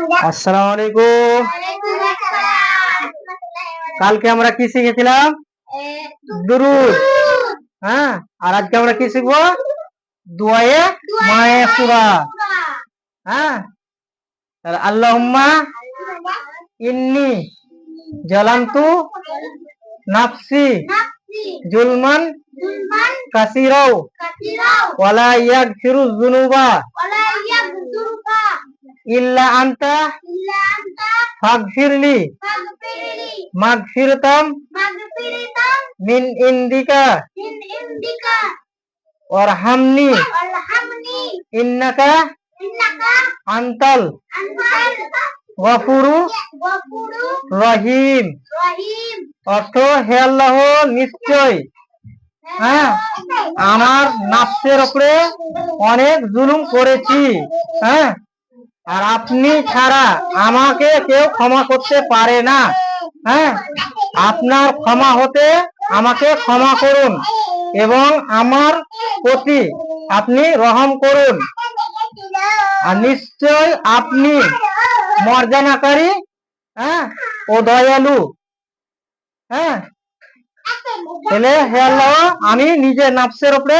আসসালামু আলাইকুম। কালকে আমরা কি শিখেছিলাম? দুরুদ। হ্যাঁ, আর আজকে আমরা কি শিখবো? দুআয়ে মায়সুরা। হ্যাঁ, আল্লাহুম্মা ইন্নি জালামতু নাফসি জুলমান কাসীরাও ওয়ালা ইয়াগফিরুয যুনুবা ইল্লা আনতা ফাগফিরলি মাগফিরাতাম মিন ইনদিকা ওয়ারহামনি ইন্নাকা আনতাল গফুরুর রহিম। অর্থ, হে আল্লাহ, নিশ্চয় আমার নাফসের উপরে অনেক জুলুম করেছি। আর আপনি ছাড়া আমাকে কেউ ক্ষমা করতে পারে না। আপনার ক্ষমা হতে আমাকে ক্ষমা করুন এবং আমার প্রতি আপনি রহম করুন। আর নিশ্চয় আপনি মর্যাদাকারী ও দয়ালু। তাহলে হে আল্লাহ, আমি নিজের নাফসের উপরে